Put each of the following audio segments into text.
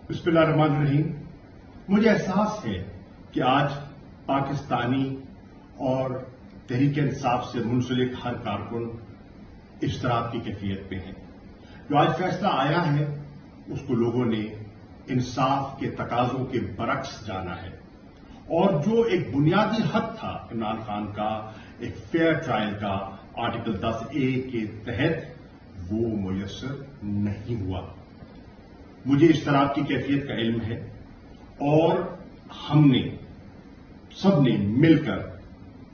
बिस्मिल्लाहिर्रहमानिर्रहीम। मुझे एहसास है कि आज पाकिस्तानी और तहरीक इंसाफ से मुंसलिक हर कारकुन इश्तराक की कैफियत में है। जो आज फैसला आया है उसको लोगों ने इंसाफ के तकाजों के बरक्स जाना है, और जो एक बुनियादी हक था इमरान खान का एक फेयर ट्रायल का आर्टिकल 10A के तहत, वो मुयस्सर नहीं हुआ। मुझे इश्तराक की कैफियत का इल्म है और हमने सबने मिलकर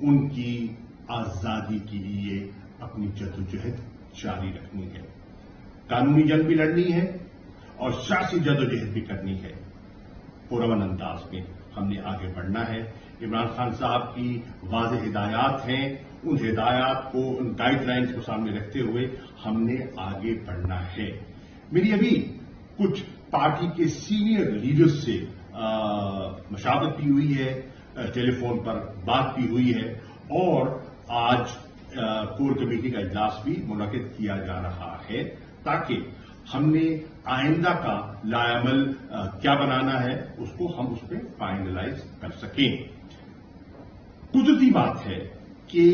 उनकी आजादी के लिए अपनी जद्दोजहद जारी रखनी है। कानूनी जंग भी लड़नी है और सियासी जद्दोजहद भी करनी है। पुरअमन अंदाज में हमने आगे बढ़ना है। इमरान खान साहब की वाज़ेह हिदायत हैं, उन हिदायत को, उन गाइडलाइंस को सामने रखते हुए हमने आगे बढ़ना है। मेरी अभी कुछ पार्टी के सीनियर लीडर्स से मशावरत भी हुई है, टेलीफोन पर बात भी हुई है, और आज कोर कमेटी का इजलास भी मुनक्किद किया जा रहा है ताकि हमने आइंदा का लाएमल क्या बनाना है उसको हम उस पर फाइनलाइज कर सकें। कुदरती बात है कि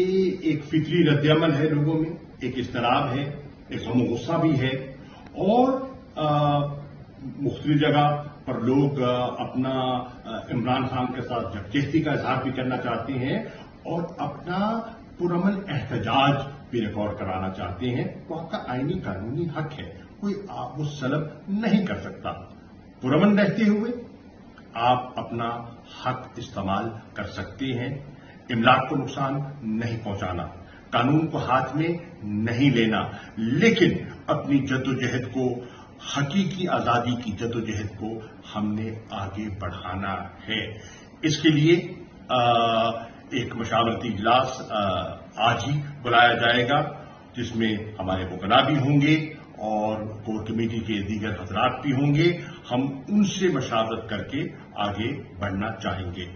एक फितरी रद्दअमल है लोगों में, एक इज़्तिराब है, एक गम गुस्सा भी है, और मुख्तलिफ जगह पर लोग अपना इमरान खान के साथ यकजहती का इजहार भी करना चाहते हैं और अपना पुरअमन एहतजाज भी रिकॉर्ड कराना चाहते हैं। तो आपका आईनी कानूनी हक है, कोई आप वो सलब नहीं कर सकता। पुरअमन रहते हुए आप अपना हक इस्तेमाल कर सकते हैं। इमलाक को नुकसान नहीं पहुंचाना, कानून को हाथ में नहीं लेना, लेकिन अपनी जद्दोजहद को, हकीकी आजादी की जद्दोजहद को हमने आगे बढ़ाना है। इसके लिए एक मशावरती इजलास आज ही बुलाया जाएगा जिसमें हमारे वकला भी होंगे और कोर कमेटी के दीगर हजरात भी होंगे। हम उनसे मशावरत करके आगे बढ़ना चाहेंगे।